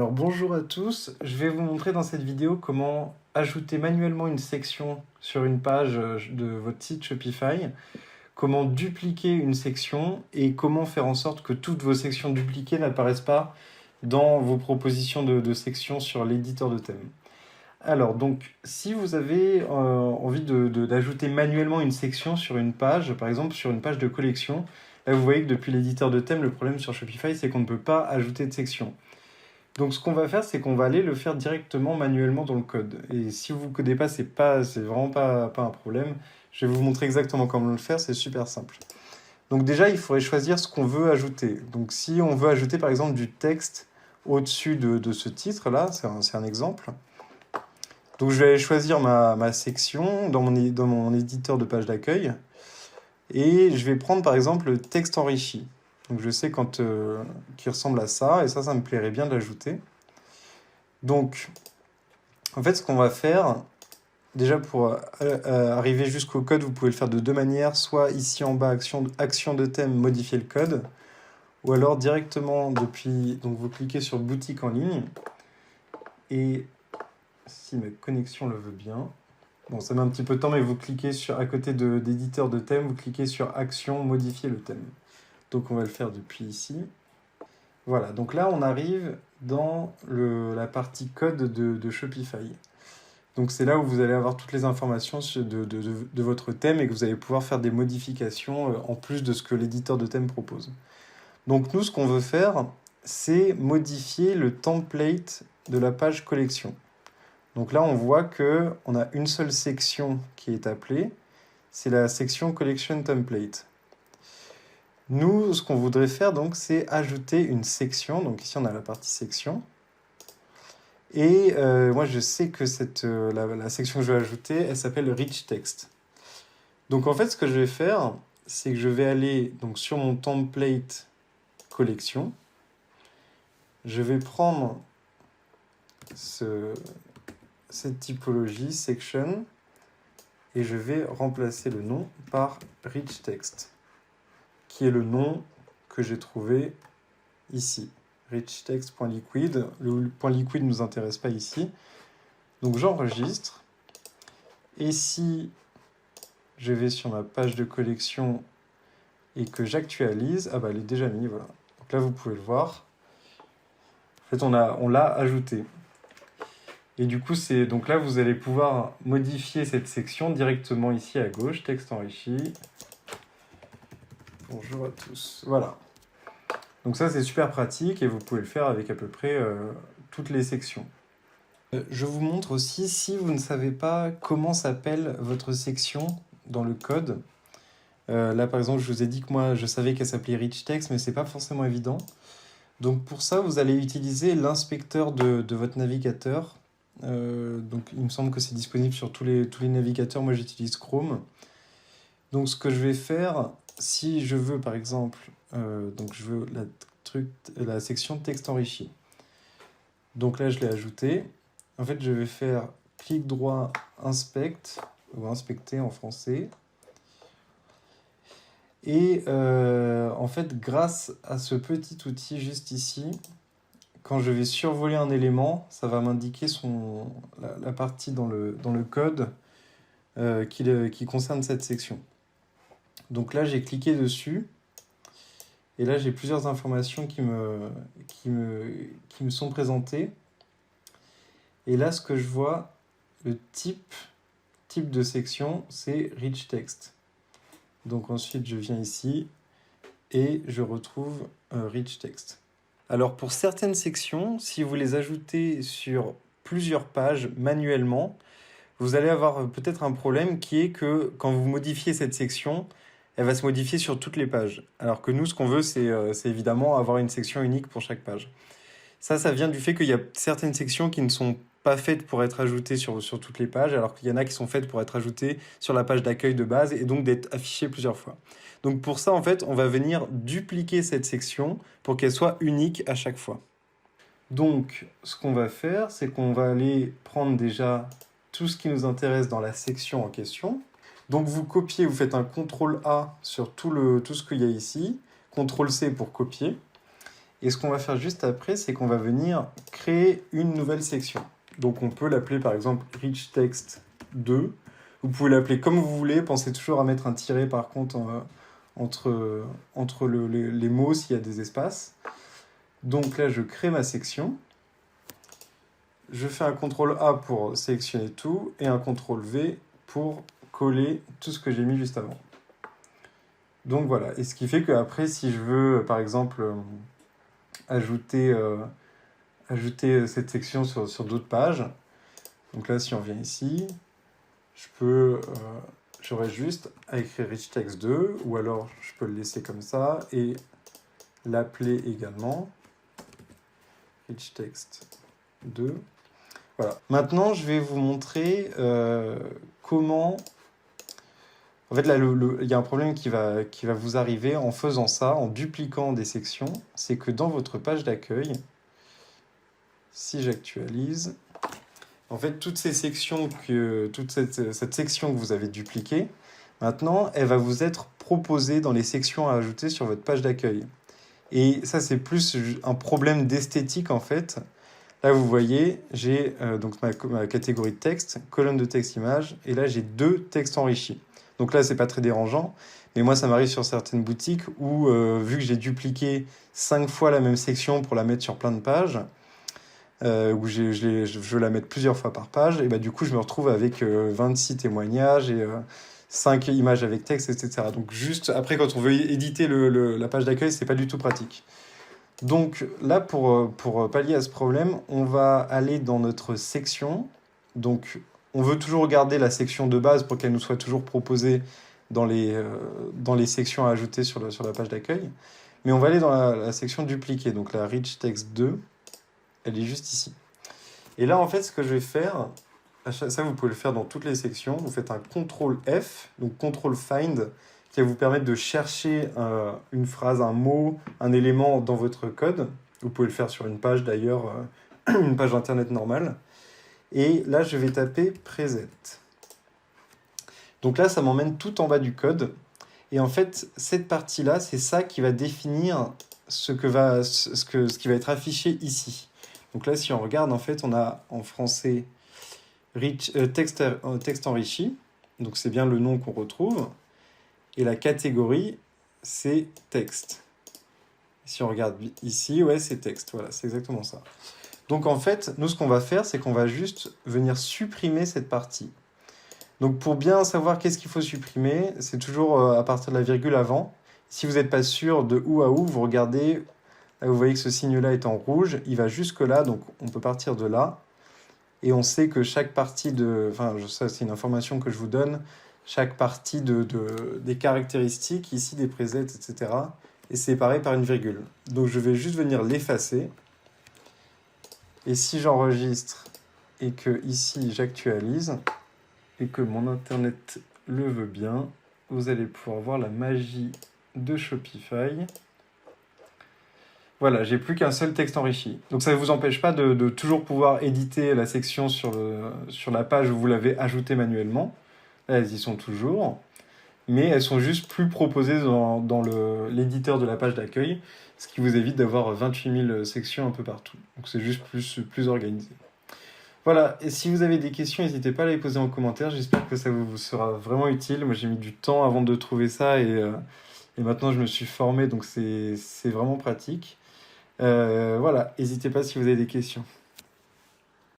Alors bonjour à tous, je vais vous montrer dans cette vidéo comment ajouter manuellement une section sur une page de votre site Shopify, comment dupliquer une section et comment faire en sorte que toutes vos sections dupliquées n'apparaissent pas dans vos propositions de sections sur l'éditeur de thème. Alors donc si vous avez envie d'ajouter manuellement une section sur une page, par exemple sur une page de collection, là vous voyez que depuis l'éditeur de thème, le problème sur Shopify c'est qu'on ne peut pas ajouter de section. Donc ce qu'on va faire, c'est qu'on va aller le faire directement manuellement dans le code. Et si vous ne codez pas, c'est vraiment pas un problème. Je vais vous montrer exactement comment le faire, c'est super simple. Donc déjà, il faudrait choisir ce qu'on veut ajouter. Donc si on veut ajouter par exemple du texte au-dessus de ce titre-là, c'est un exemple. Donc je vais aller choisir ma section dans mon éditeur de page d'accueil. Et je vais prendre par exemple le texte enrichi. Donc je sais qu'il ressemble à ça, et ça me plairait bien de l'ajouter. Donc, en fait, ce qu'on va faire, déjà pour arriver jusqu'au code, vous pouvez le faire de deux manières. Soit ici en bas, action de thème, modifier le code. Ou alors directement depuis, donc vous cliquez sur boutique en ligne. Et si ma connexion le veut bien, bon, ça met un petit peu de temps, mais vous cliquez à côté d'éditeur de thème, vous cliquez sur action, modifier le thème. Donc on va le faire depuis ici. Voilà, donc là on arrive dans la partie code de Shopify. Donc c'est là où vous allez avoir toutes les informations de votre thème et que vous allez pouvoir faire des modifications en plus de ce que l'éditeur de thème propose. Donc nous, ce qu'on veut faire, c'est modifier le template de la page collection. Donc là, on voit qu'on a une seule section qui est appelée, c'est la section Collection Template. Nous, ce qu'on voudrait faire, donc, c'est ajouter une section. Donc ici, on a la partie section. Et moi, je sais que la section que je vais ajouter, elle s'appelle Rich Text. Donc en fait, ce que je vais faire, c'est que je vais aller donc, sur mon template collection. Je vais prendre cette typologie, section, et je vais remplacer le nom par Rich Text, qui est le nom que j'ai trouvé ici. richtext.liquid. Le point liquide ne nous intéresse pas ici. Donc j'enregistre. Et si je vais sur ma page de collection et que j'actualise, ah bah elle est déjà mise, voilà. Donc là vous pouvez le voir. En fait on l'a ajouté. Et du coup donc là vous allez pouvoir modifier cette section directement ici à gauche, texte enrichi. Bonjour à tous. Voilà. Donc ça c'est super pratique et vous pouvez le faire avec à peu près toutes les sections. Je vous montre aussi, si vous ne savez pas comment s'appelle votre section dans le code. Là, par exemple, je vous ai dit que moi, je savais qu'elle s'appelait Rich Text, mais c'est pas forcément évident. Donc pour ça, vous allez utiliser l'inspecteur de votre navigateur. Donc il me semble que c'est disponible sur tous les navigateurs. Moi, j'utilise Chrome. Donc ce que je vais faire, si je veux, par exemple, donc je veux la section texte enrichi. Donc là, je l'ai ajouté. En fait, je vais faire clic droit, inspect, ou inspecter en français. Et en fait, grâce à ce petit outil juste ici, quand je vais survoler un élément, ça va m'indiquer la partie dans le code qui concerne cette section. Donc là, j'ai cliqué dessus. Et là, j'ai plusieurs informations qui me sont présentées. Et là, ce que je vois, le type de section, c'est Rich Text. Donc ensuite, je viens ici et je retrouve Rich Text. Alors pour certaines sections, si vous les ajoutez sur plusieurs pages manuellement, vous allez avoir peut-être un problème qui est que quand vous modifiez cette section, elle va se modifier sur toutes les pages. Alors que nous, ce qu'on veut, c'est évidemment avoir une section unique pour chaque page. Ça vient du fait qu'il y a certaines sections qui ne sont pas faites pour être ajoutées sur toutes les pages, alors qu'il y en a qui sont faites pour être ajoutées sur la page d'accueil de base et donc d'être affichées plusieurs fois. Donc pour ça, en fait, on va venir dupliquer cette section pour qu'elle soit unique à chaque fois. Donc, ce qu'on va faire, c'est qu'on va aller prendre déjà tout ce qui nous intéresse dans la section en question. Donc vous copiez, vous faites un CTRL A sur tout ce qu'il y a ici, CTRL C pour copier. Et ce qu'on va faire juste après, c'est qu'on va venir créer une nouvelle section. Donc on peut l'appeler par exemple Rich Text 2. Vous pouvez l'appeler comme vous voulez. Pensez toujours à mettre un tiret par contre entre les mots s'il y a des espaces. Donc là, je crée ma section. Je fais un CTRL A pour sélectionner tout et un CTRL V pour coller tout ce que j'ai mis juste avant. Donc voilà, et ce qui fait qu'après, si je veux, par exemple, ajouter cette section sur d'autres pages, donc là, si on vient ici, j'aurais juste à écrire Rich Text 2, ou alors je peux le laisser comme ça, et l'appeler également Rich Text 2. Voilà. Maintenant, je vais vous montrer comment... En fait, là, il y a un problème qui va vous arriver en faisant ça, en dupliquant des sections. C'est que dans votre page d'accueil, si j'actualise, en fait, toutes ces sections, toute cette section que vous avez dupliquée, maintenant, elle va vous être proposée dans les sections à ajouter sur votre page d'accueil. Et ça, c'est plus un problème d'esthétique, en fait. Là, vous voyez, j'ai donc ma catégorie de texte, colonne de texte image, et là, j'ai 2 textes enrichis. Donc là, c'est pas très dérangeant, mais moi, ça m'arrive sur certaines boutiques où, vu que j'ai dupliqué 5 fois la même section pour la mettre sur plein de pages, où je veux la mettre plusieurs fois par page, et bah, du coup, je me retrouve avec 26 témoignages et 5 images avec texte, etc. Donc juste après, quand on veut éditer la page d'accueil, c'est pas du tout pratique. Donc là, pour pallier à ce problème, on va aller dans notre section. Donc on veut toujours garder la section de base pour qu'elle nous soit toujours proposée dans les sections à ajouter sur la page d'accueil. Mais on va aller dans la section dupliquée. Donc la Rich Text 2, elle est juste ici. Et là, en fait, ce que je vais faire, ça vous pouvez le faire dans toutes les sections. Vous faites un CTRL F, donc CTRL Find, qui va vous permettre de chercher une phrase, un mot, un élément dans votre code. Vous pouvez le faire sur une page d'ailleurs, une page internet normale. Et là, je vais taper preset. Donc là, ça m'emmène tout en bas du code. Et en fait, cette partie-là, c'est ça qui va définir ce qui va être affiché ici. Donc là, si on regarde, en fait, on a en français texte enrichi. Donc c'est bien le nom qu'on retrouve. Et la catégorie, c'est texte. Si on regarde ici, ouais, c'est texte. Voilà, c'est exactement ça. Donc en fait, nous, ce qu'on va faire, c'est qu'on va juste venir supprimer cette partie. Donc pour bien savoir qu'est-ce qu'il faut supprimer, c'est toujours à partir de la virgule avant. Si vous n'êtes pas sûr de où à où, vous regardez, là vous voyez que ce signe-là est en rouge, il va jusque là, donc on peut partir de là. Et on sait que chaque partie enfin ça c'est une information que je vous donne, chaque partie des caractéristiques, ici des presets, etc., est séparée par une virgule. Donc je vais juste venir l'effacer. Et si j'enregistre et que ici j'actualise, et que mon internet le veut bien, vous allez pouvoir voir la magie de Shopify. Voilà, j'ai plus qu'un seul texte enrichi. Donc ça ne vous empêche pas de toujours pouvoir éditer la section sur la page où vous l'avez ajoutée manuellement. Là, elles y sont toujours. Mais elles sont juste plus proposées dans l'éditeur de la page d'accueil, ce qui vous évite d'avoir 28 000 sections un peu partout. Donc c'est juste plus organisé. Voilà, et si vous avez des questions, n'hésitez pas à les poser en commentaire. J'espère que ça vous sera vraiment utile. Moi, j'ai mis du temps avant de trouver ça et maintenant, je me suis formé, donc c'est vraiment pratique. Voilà, n'hésitez pas si vous avez des questions.